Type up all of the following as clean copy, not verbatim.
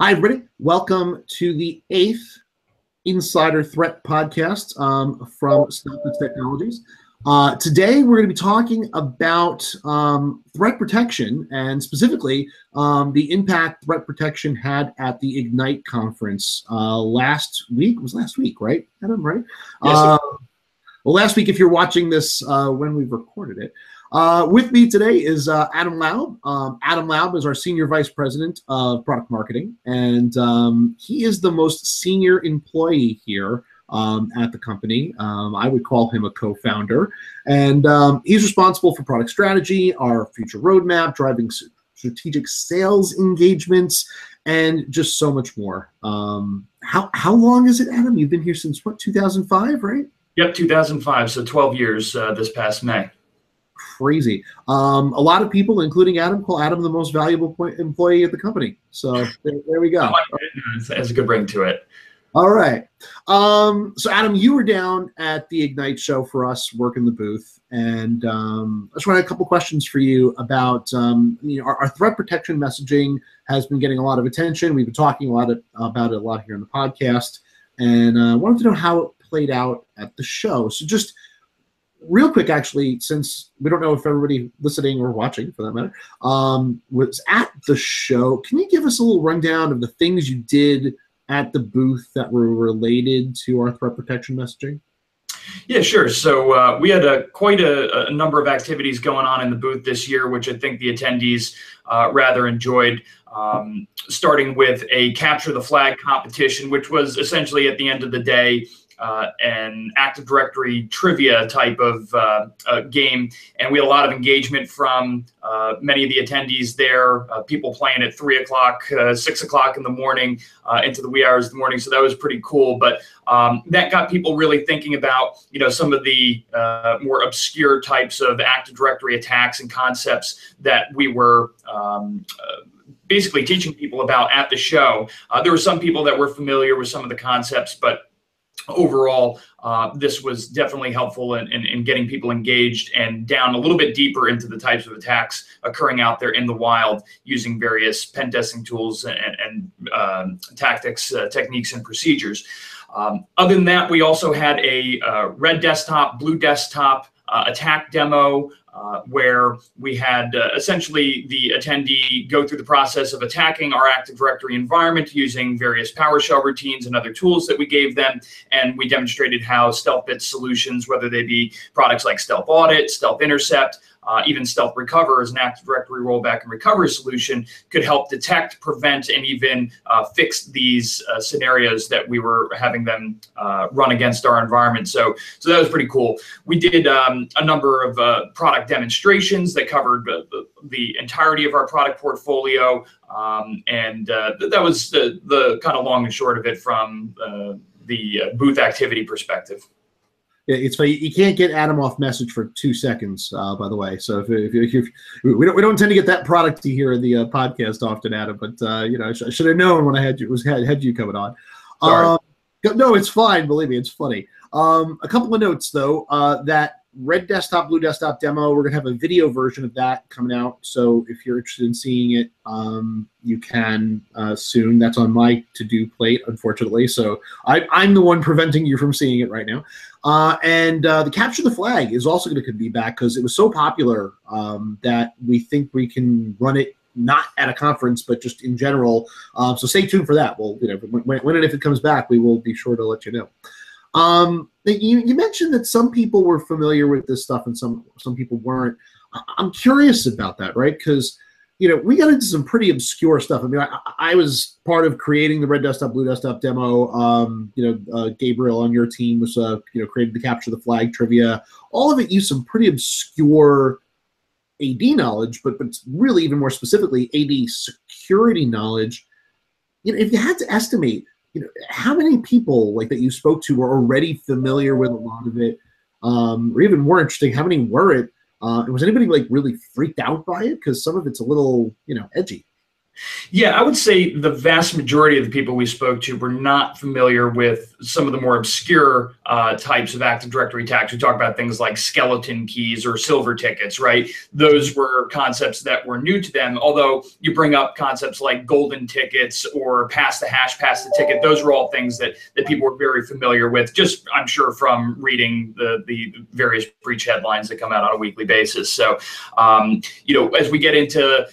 Hi, everybody. Welcome to the 8th Insider Threat podcast from STEALTHbits Technologies. Today, we're going to be talking about threat protection and specifically the impact threat protection had at the Ignite conference last week. It was last week, right, Adam, right? Yes. Well, last week, if you're watching this when we've recorded it. With me today is Adam Laub. Adam Laub is our Senior Vice President of Product Marketing, and he is the most senior employee here at the company. I would call him a co-founder, and he's responsible for product strategy, our future roadmap, driving strategic sales engagements, and just so much more. How long is it, Adam? You've been here since, what, 2005, right? Yep, 2005, so 12 years this past May. Crazy. A lot of people, including Adam, call Adam the most valuable employee at the company. So there we go. It has a good ring to it. All right. So Adam, you were down at the Ignite show for us, working the booth, and I just wanted a couple questions for you about our threat protection messaging has been getting a lot of attention. We've been talking about it a lot here on the podcast, and I wanted to know how it played out at the show. So just real quick, actually, since we don't know if everybody listening or watching, for that matter, was at the show, can you give us a little rundown of the things you did at the booth that were related to our threat protection messaging? Yeah, sure. So we had quite a number of activities going on in the booth this year, which I think the attendees rather enjoyed, starting with a capture the flag competition, which was essentially at the end of the day an Active Directory trivia type of game. And we had a lot of engagement from many of the attendees there, people playing at 3 o'clock, 6 o'clock in the morning, into the wee hours of the morning. So that was pretty cool. But that got people really thinking about, some of the more obscure types of Active Directory attacks and concepts that we were basically teaching people about at the show. There were some people that were familiar with some of the concepts, but overall, this was definitely helpful in getting people engaged and down a little bit deeper into the types of attacks occurring out there in the wild using various pen testing tools and tactics, techniques, and procedures. Other than that, we also had a red desktop, blue desktop attack demo where we had essentially the attendee go through the process of attacking our Active Directory environment using various PowerShell routines and other tools that we gave them. And we demonstrated how StealthBits solutions, whether they be products like Stealth Audit, Stealth Intercept, even Stealth Recover as an Active Directory rollback and recovery solution, could help detect, prevent, and even fix these scenarios that we were having them run against our environment. So that was pretty cool. We did a number of product demonstrations that covered the entirety of our product portfolio, and that was the kind of long and short of it from the booth activity perspective. It's funny, you can't get Adam off message for 2 seconds, by the way. So if we don't tend to get that product to hear in the podcast often, Adam. But I should have known when I had you coming on. Sorry. No, it's fine. Believe me, it's funny. A couple of notes though. That red desktop, blue desktop demo, we're gonna have a video version of that coming out. So if you're interested in seeing it, you can soon. That's on my to-do plate, unfortunately. So I'm the one preventing you from seeing it right now. And the capture the flag is also going to be back because it was so popular that we think we can run it not at a conference, but just in general. So stay tuned for that. We'll, when and if it comes back, we will be sure to let you know. You mentioned that some people were familiar with this stuff and some people weren't. I'm curious about that, right? Because we got into some pretty obscure stuff. I mean, I was part of creating the red desktop, blue desktop demo. Gabriel on your team was created the capture the flag trivia. All of it used some pretty obscure AD knowledge, but really even more specifically AD security knowledge. If you had to estimate, how many people that you spoke to were already familiar with a lot of it, or even more interesting, how many were it? Was anybody really freaked out by it? Because some of it's a little, edgy. Yeah, I would say the vast majority of the people we spoke to were not familiar with some of the more obscure types of Active Directory attacks. We talk about things like skeleton keys or silver tickets, right? Those were concepts that were new to them, although you bring up concepts like golden tickets or pass the hash, pass the ticket. Those were all things that people were very familiar with, just I'm sure from reading the various breach headlines that come out on a weekly basis. So, as we get into,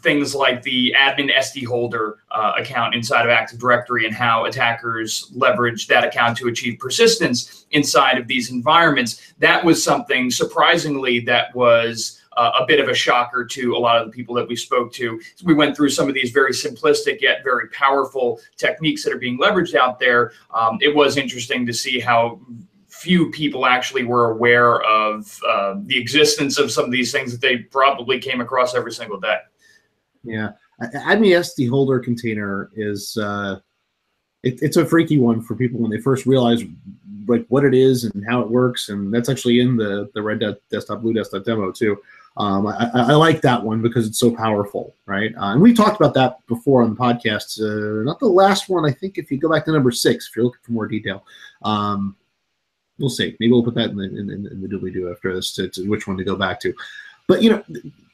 things like the admin SD holder account inside of Active Directory and how attackers leverage that account to achieve persistence inside of these environments. That was something surprisingly that was a bit of a shocker to a lot of the people that we spoke to. So we went through some of these very simplistic yet very powerful techniques that are being leveraged out there. It was interesting to see how few people actually were aware of the existence of some of these things that they probably came across every single day. Yeah, admin SD holder container is it's a freaky one for people when they first realize like what it is and how it works, and that's actually in the red desktop blue desktop demo too. I like that one because it's so powerful, right? And we talked about that before on the podcast. Not the last one, I think. If you go back to number 6, if you're looking for more detail, we'll see. Maybe we'll put that in the doobly-doo after this to which one to go back to. But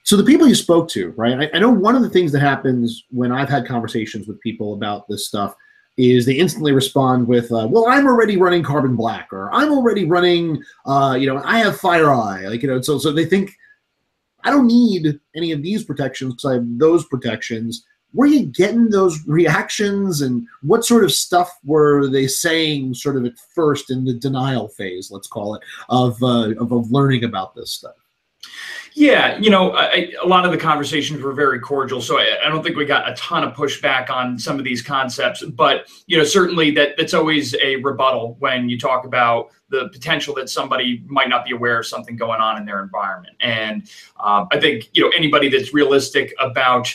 so the people you spoke to, right? I know one of the things that happens when I've had conversations with people about this stuff is they instantly respond with, well, I'm already running Carbon Black, or I'm already running, I have FireEye. So they think, I don't need any of these protections because I have those protections. Were you getting those reactions, and what sort of stuff were they saying sort of at first in the denial phase, let's call it, of learning about this stuff? Yeah, a lot of the conversations were very cordial, so I don't think we got a ton of pushback on some of these concepts. But certainly that's always a rebuttal when you talk about the potential that somebody might not be aware of something going on in their environment. And I think anybody that's realistic about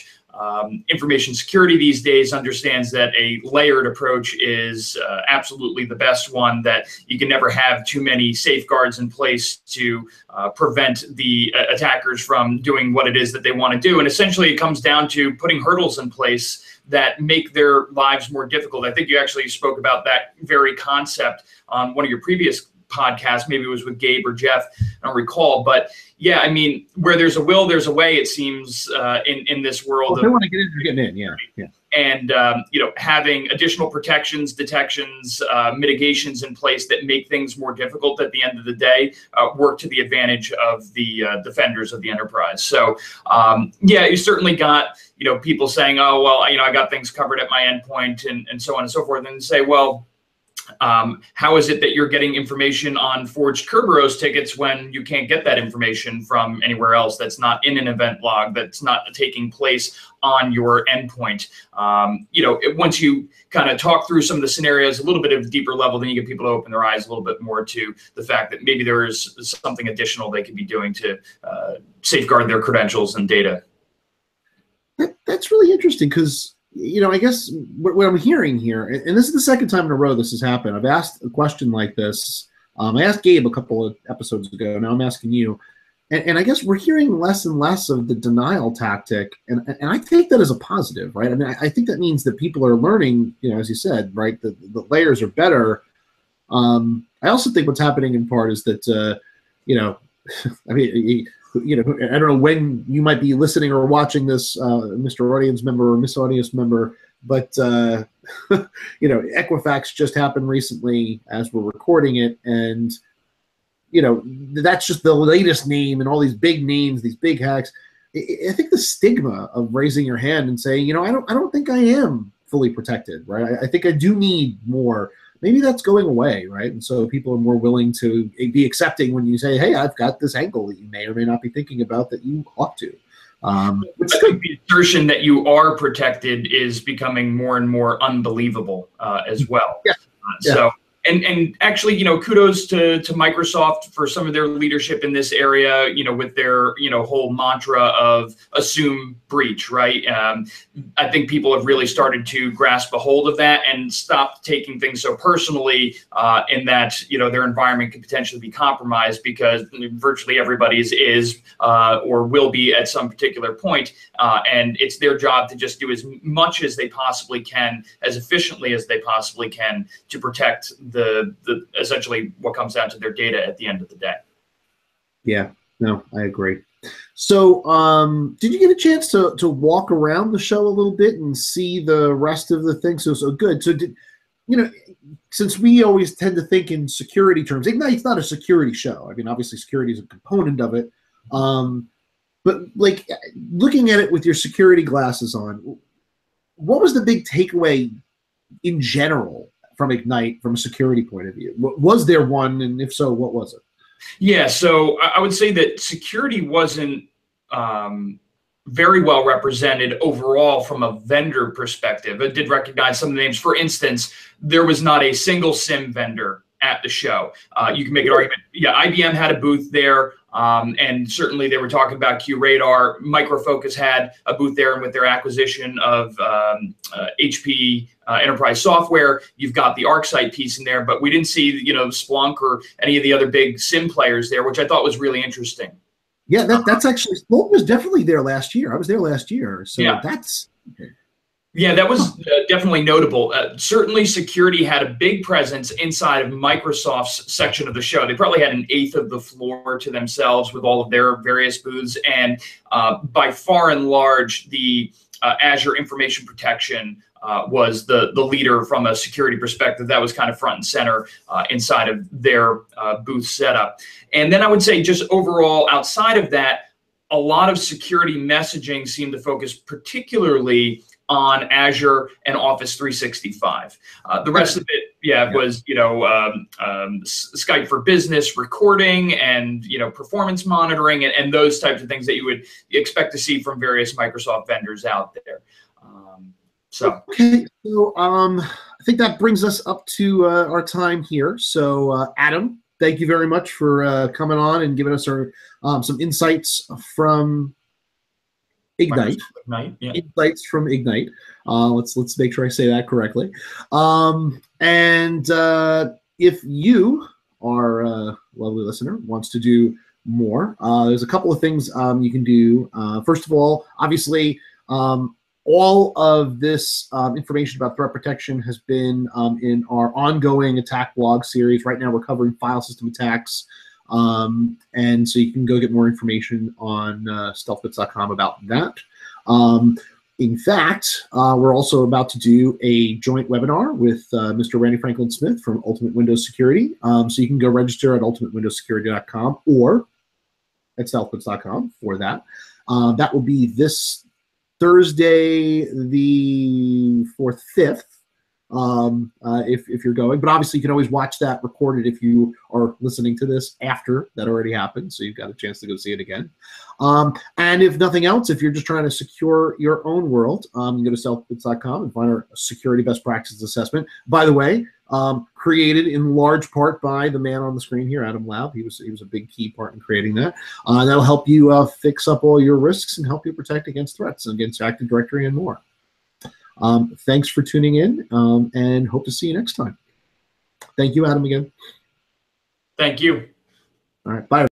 information security these days understands that a layered approach is absolutely the best one, that you can never have too many safeguards in place to prevent the attackers from doing what it is that they want to do. And essentially it comes down to putting hurdles in place that make their lives more difficult. I think you actually spoke about that very concept on one of your previous podcasts. Maybe it was with Gabe or Jeff, I don't recall. But yeah, I mean, where there's a will, there's a way, it seems, in this world. Well, if they want to get in, they're getting in, yeah. And, having additional protections, detections, mitigations in place that make things more difficult at the end of the day work to the advantage of the defenders of the enterprise. So, you certainly got, people saying, oh, well, I got things covered at my endpoint and so on and so forth. And say, well, how is it that you're getting information on forged Kerberos tickets when you can't get that information from anywhere else that's not in an event log, that's not taking place on your endpoint? Once you kind of talk through some of the scenarios a little bit of a deeper level, then you get people to open their eyes a little bit more to the fact that maybe there is something additional they could be doing to safeguard their credentials and data. That's really interesting because I guess what I'm hearing here, and this is the second time in a row this has happened. I've asked a question like this. I asked Gabe a couple of episodes ago. Now I'm asking you. And I guess we're hearing less and less of the denial tactic. And I take that as a positive, right? I mean, I think that means that people are learning, as you said, right, the layers are better. I also think what's happening in part is that, I mean, I don't know when you might be listening or watching this, Mr. Audience member or Miss Audience member, but, Equifax just happened recently as we're recording it. And, that's just the latest name and all these big names, these big hacks. I think the stigma of raising your hand and saying, I don't think I am fully protected, right? I think I do need more. Maybe that's going away, right? And so people are more willing to be accepting when you say, hey, I've got this angle that you may or may not be thinking about that you ought to. Which I think the assertion that you are protected is becoming more and more unbelievable as well. Yeah. So, And actually, kudos to Microsoft for some of their leadership in this area, with their, whole mantra of assume breach, right? I think people have really started to grasp a hold of that and stop taking things so personally, in that, their environment could potentially be compromised, because virtually everybody's is or will be at some particular point. And it's their job to just do as much as they possibly can, as efficiently as they possibly can, to protect the essentially what comes down to their data at the end of the day. Yeah, no, I agree. So did you get a chance to walk around the show a little bit and see the rest of the thing? So good. So did, since we always tend to think in security terms, Ignite's not a security show. I mean, obviously security is a component of it. But like looking at it with your security glasses on, what was the big takeaway in general from Ignite from a security point of view? Was there one, and if so, what was it? Yeah, so I would say that security wasn't very well represented overall from a vendor perspective. I did recognize some of the names. For instance, there was not a single SIM vendor at the show. You can make an argument. Yeah, IBM had a booth there. And certainly they were talking about QRadar. Micro Focus had a booth there, and with their acquisition of HP Enterprise Software, you've got the ArcSight piece in there, but we didn't see, Splunk or any of the other big SIM players there, which I thought was really interesting. Yeah, that's actually, Splunk was definitely there last year. I was there last year, so yeah. That's... Yeah, that was definitely notable. Certainly security had a big presence inside of Microsoft's section of the show. They probably had an eighth of the floor to themselves with all of their various booths. And by far and large, the Azure Information Protection was the leader from a security perspective. That was kind of front and center inside of their booth setup. And then I would say just overall, outside of that, a lot of security messaging seemed to focus particularly on Azure and Office 365. The rest of it, was, Skype for Business recording and, performance monitoring and those types of things that you would expect to see from various Microsoft vendors out there. Okay, so I think that brings us up to our time here. So Adam, thank you very much for coming on and giving us our some insights from Ignite. Insights from Ignite. Let's make sure I say that correctly. And if you, our lovely listener, wants to do more, there's a couple of things you can do. First of all, obviously, all of this information about threat protection has been in our ongoing attack blog series. Right now, we're covering file system attacks. And so you can go get more information on STEALTHbits.com about that. In fact, we're also about to do a joint webinar with Mr. Randy Franklin Smith from Ultimate Windows Security. So you can go register at ultimatewindowssecurity.com or at STEALTHbits.com for that. That will be this Thursday, the 4th, 5th. If you're going, but obviously you can always watch that recorded if you are listening to this after that already happened, so you've got a chance to go see it again. And if nothing else, if you're just trying to secure your own world, you go to STEALTHbits.com and find our security best practices assessment. By the way, created in large part by the man on the screen here, Adam Laub. He was a big key part in creating that. That'll help you fix up all your risks and help you protect against threats, against Active Directory and more. Thanks for tuning in, and hope to see you next time. Thank you, Adam, again. Thank you. All right, bye.